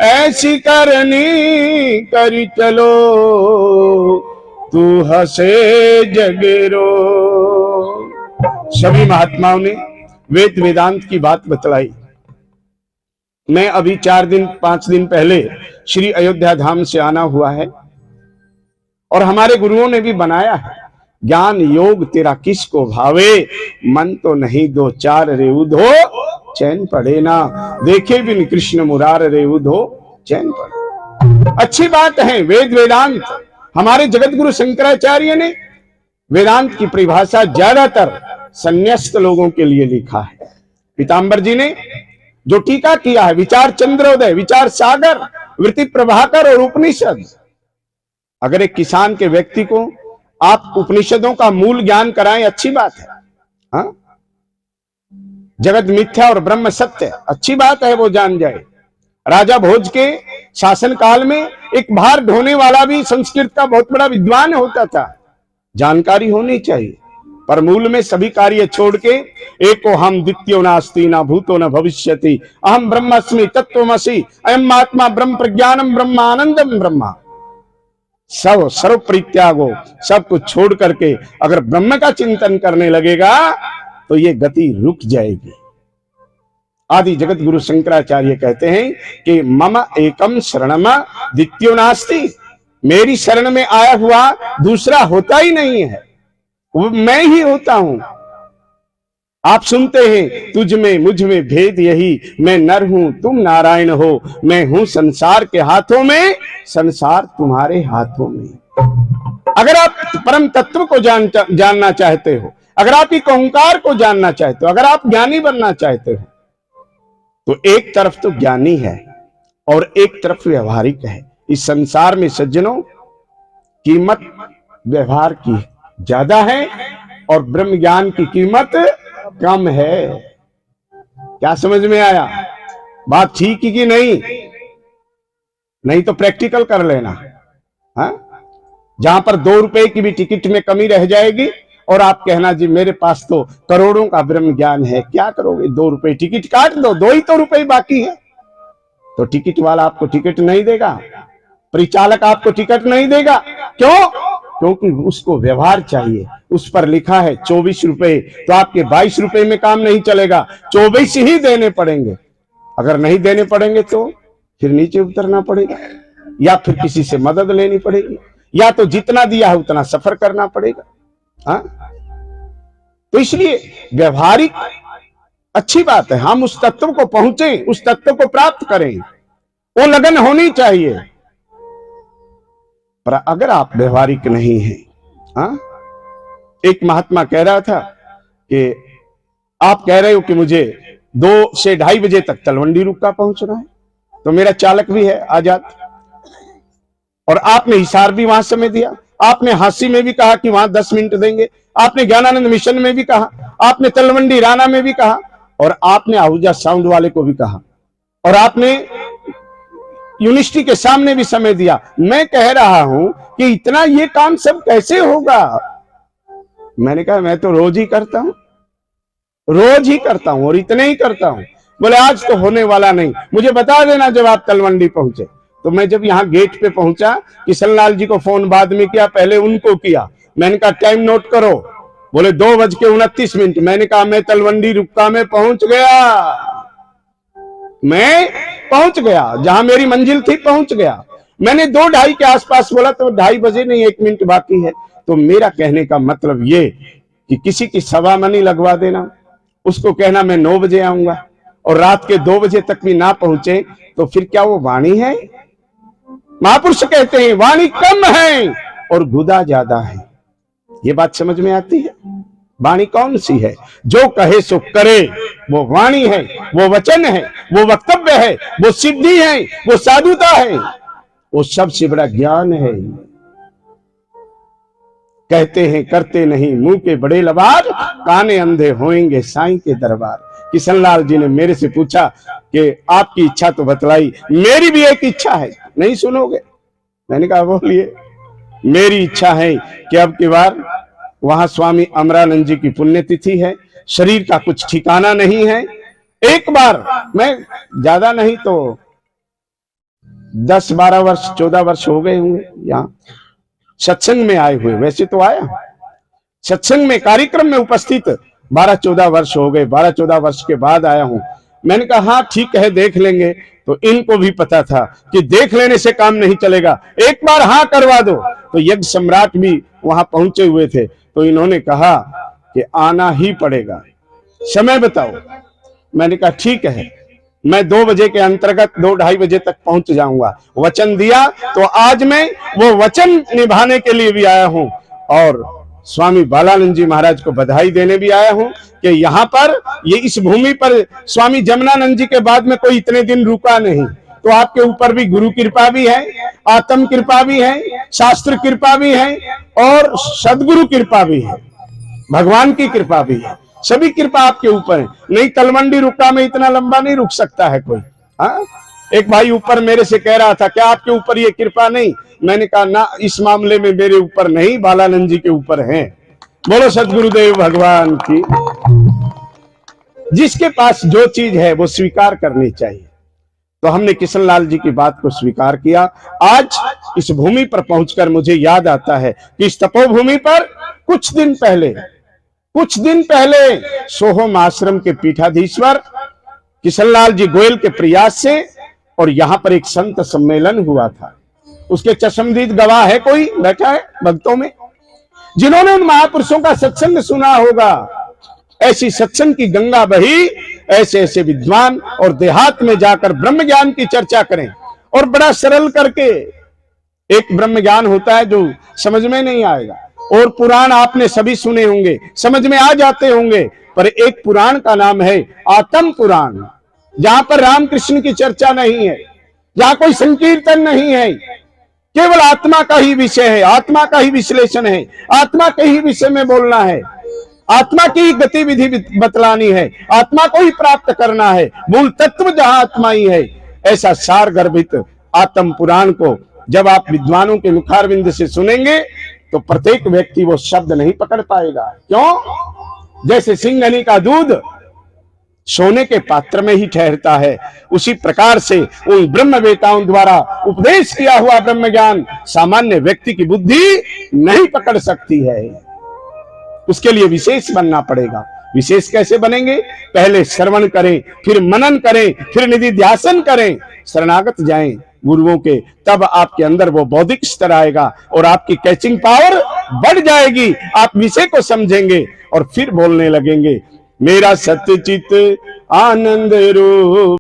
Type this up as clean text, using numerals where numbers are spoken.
ऐसी करनी करी चलो, तू हंसे जगरो। सभी महात्माओं ने वेद वेदांत की बात बतलाई। मैं अभी 4-5 दिन पहले श्री अयोध्या धाम से आना हुआ है और हमारे गुरुओं ने भी बनाया है, ज्ञान योग तेरा किसको भावे, मन तो नहीं दो चार रे उधो, चैन पड़े ना देखे बिन कृष्ण मुरार रे उधो, चैन पड़े। अच्छी बात है। वेद वेदांत हमारे जगत गुरु शंकराचार्य ने वेदांत की परिभाषा ज्यादातर संन्यास्त लोगों के लिए लिखा है। पीताम्बर जी ने जो टीका किया है, विचार चंद्रोदय, विचार सागर, वृत्ति प्रभाकर और उपनिषद। अगर एक किसान के व्यक्ति को आप उपनिषदों का मूल ज्ञान कराएं, अच्छी बात है। हाँ? जगत मिथ्या और ब्रह्म सत्य, अच्छी बात है, वो जान जाए। राजा भोज के शासन काल में एक भार ढोने वाला भी संस्कृत का बहुत बड़ा विद्वान होता था। जानकारी होनी चाहिए, पर मूल में सभी कार्य छोड़ के एको हम द्वितीयो नास्ति ना भूतो न भविष्यति, अहम ब्रह्मस्मि तत्त्वमसि अयम आत्मा ब्रह्म प्रज्ञानम ब्रह्मानंदम ब्रह्मा। सब सर्व परित्यागो, सब कुछ छोड़ करके अगर ब्रह्म का चिंतन करने लगेगा तो ये गति रुक जाएगी। आदि जगत गुरु शंकराचार्य कहते हैं कि मम एकम शरणम द्वितीयो नास्ति, मेरी शरण में आया हुआ दूसरा होता ही नहीं है, वो मैं ही होता हूं। आप सुनते हैं तुझ में मुझ में भेद यही, मैं नर हूं तुम नारायण हो, मैं हूं संसार के हाथों में, संसार तुम्हारे हाथों में। अगर आप परम तत्व को जानना चाहते हो, अगर आप एक ओंकार को जानना चाहते हो, अगर आप ज्ञानी बनना चाहते हो, तो एक तरफ तो ज्ञानी है और एक तरफ व्यवहारिक है। इस संसार में सज्जनों कीमत व्यवहार की ज्यादा है और ब्रह्म ज्ञान की कीमत कम है। क्या समझ में आया? बात ठीक है कि नहीं? नहीं तो प्रैक्टिकल कर लेना। हाँ? जहां पर 2 रुपए की भी टिकट में कमी रह जाएगी और आप कहना जी मेरे पास तो करोड़ों का ब्रह्म ज्ञान है, क्या करोगे? 2 रुपए टिकट काट दो, 2 ही तो रुपए बाकी है। तो टिकट वाला आपको टिकट नहीं देगा, परिचालक आपको टिकट नहीं देगा। क्यों? क्योंकि उसको व्यवहार चाहिए। उस पर लिखा है 24 रुपए, तो आपके 22 रुपए में काम नहीं चलेगा, 24 ही देने पड़ेंगे। अगर नहीं देने पड़ेंगे तो फिर नीचे उतरना पड़ेगा या फिर किसी से मदद लेनी पड़ेगी, या तो जितना दिया है उतना सफर करना पड़ेगा। हाँ? तो इसलिए व्यवहारिक अच्छी बात है, हम उस तत्व को पहुंचे, उस तत्व को प्राप्त करें, वो लगन होनी चाहिए। पर अगर आप व्यवहारिक नहीं हैं, हाँ? एक महात्मा कह रहा था कि आप कह रहे हो कि मुझे 2 से 2:30 बजे तक तलवंडी रुक्का पहुंचना है, तो मेरा चालक भी है आजाद, और आपने हिसार भी वहां समय दिया, आपने हांसी में भी कहा कि वहां 10 मिनट देंगे, आपने ज्ञानानंद मिशन में भी कहा, आपने तलवंडी राणा में भी कहा, और आपने आहूजा साउंड वाले को भी कहा, और आपने यूनिवर्सिटी के सामने भी समय दिया। मैं कह रहा हूं कि इतना ये काम सब कैसे होगा? मैंने कहा मैं तो रोज ही करता हूं, रोज ही करता हूं और इतने ही करता हूं। बोले आज तो होने वाला नहीं, मुझे बता देना जब आप तलवंडी पहुंचे। तो मैं जब यहाँ गेट पे पहुंचा, किशन लाल जी को फोन बाद में किया, पहले उनको किया। मैंने कहा टाइम नोट करो। बोले 2:29। मैंने कहा मैं तलवंडी रुक्का में पहुंच गया, मैं पहुंच गया, जहां मेरी मंजिल थी पहुंच गया। मैंने 2:30 के आसपास बोला तो 2:30 बजे नहीं, 1 मिनट बाकी है। तो मेरा कहने का मतलब ये कि किसी की सवा मनी लगवा देना, उसको कहना मैं 9 बजे आऊंगा, और रात के 2 बजे तक भी ना पहुंचे तो फिर क्या वो वाणी है? महापुरुष कहते हैं वाणी कम है और गुदा ज्यादा है। ये बात समझ में आती है? वाणी कौन सी है? जो कहे सो करे, वो वाणी है, वो वचन है, वो वक्तव्य है, वो सिद्धि है, वो साधुता है, वो सबसे बड़ा ज्ञान है। कहते हैं करते नहीं, मुंह के बड़े लबार, काने अंधे होएंगे साईं के दरबार। किशन लाल जी ने मेरे से पूछा कि आपकी इच्छा तो बतलाई, मेरी भी एक इच्छा है, नहीं सुनोगे? मैंने कहा बोलिए। मेरी इच्छा है कि अब की बार वहां स्वामी अमरानंद जी की पुण्यतिथि है, शरीर का कुछ ठिकाना नहीं है, एक बार मैं ज्यादा नहीं तो 10-12 वर्ष 14 वर्ष हो गए होंगे यहाँ सत्संग में आए हुए। वैसे तो आया सत्संग में कार्यक्रम में उपस्थित 12-14 वर्ष हो गए। 12-14 वर्ष के बाद आया हूं। मैंने कहा हाँ ठीक है देख लेंगे। तो इनको भी पता था कि देख लेने से काम नहीं चलेगा, एक बार हाँ करवा दो। तो यज्ञ सम्राट भी वहां पहुंचे हुए थे। तो इन्होंने कहा कि आना ही पड़ेगा, समय बताओ। मैंने कहा ठीक है, मैं 2 बजे के अंतर्गत 2-2:30 बजे तक पहुंच जाऊंगा। वचन दिया तो आज मैं वो वचन निभाने के लिए भी आया हूं और स्वामी बालानंद जी महाराज को बधाई देने भी आया हूं कि यहाँ पर ये इस भूमि पर स्वामी जमुनानंद जी के बाद में कोई इतने दिन रुका नहीं। तो आपके ऊपर भी गुरु कृपा भी है, आत्म कृपा भी है, शास्त्र कृपा भी है और सदगुरु कृपा भी है, भगवान की कृपा भी है। सभी कृपा आपके ऊपर है। नहीं तलवंडी रुका में इतना लंबा नहीं रुक सकता है कोई। हाँ, एक भाई ऊपर मेरे से कह रहा था क्या आपके ऊपर ये कृपा नहीं? मैंने कहा ना, इस मामले में मेरे ऊपर नहीं, बालानंद जी के ऊपर है। बोलो सदगुरुदेव भगवान की। जिसके पास जो चीज है वो स्वीकार करनी चाहिए। तो हमने किशन लाल जी की बात को स्वीकार किया। आज इस भूमि पर पहुंचकर मुझे याद आता है कि इस तपोभूमि पर कुछ दिन पहले सोहम आश्रम के पीठाधीश्वर किशन लाल जी गोयल के प्रयास से और यहां पर एक संत सम्मेलन हुआ था। उसके चश्मदीद गवाह है, कोई बैठा है भक्तों में, जिन्होंने उन महापुरुषों का सत्संग सुना होगा। ऐसी सत्संग की गंगा बही, ऐसे ऐसे विद्वान और देहात में जाकर ब्रह्म ज्ञान की चर्चा करें और बड़ा सरल करके। एक ब्रह्म ज्ञान होता है जो समझ में नहीं आएगा, और पुराण आपने सभी सुने होंगे, समझ में आ जाते होंगे, पर एक पुराण का नाम है आत्म पुराण, जहां पर रामकृष्ण की चर्चा नहीं है, जहां कोई संकीर्तन नहीं है, केवल आत्मा का ही विषय है, आत्मा का ही विश्लेषण है, आत्मा के ही विषय में बोलना है, आत्मा की गतिविधि बतलानी है, आत्मा को ही प्राप्त करना है, मूल तत्व जहां आत्मा ही है। ऐसा सार गर्भित आत्म पुराण को जब आप विद्वानों के मुखारविंद से सुनेंगे तो प्रत्येक व्यक्ति वो शब्द नहीं पकड़ पाएगा। क्यों? जैसे सिंघनी का दूध सोने के पात्र में ही ठहरता है, उसी प्रकार से उन ब्रह्मवेताओं द्वारा उपदेश किया हुआ ब्रह्म ज्ञान सामान्य व्यक्ति की बुद्धि नहीं पकड़ सकती है। उसके लिए विशेष बनना पड़ेगा। विशेष कैसे बनेंगे? पहले श्रवण करें, फिर मनन करें, फिर निधिध्यासन करें, शरणागत जाएं गुरुओं के, तब आपके अंदर वो बौद्धिक स्तर आएगा और आपकी कैचिंग पावर बढ़ जाएगी। आप विषय को समझेंगे और फिर बोलने लगेंगे। मेरा सत्यचित आनंद रूप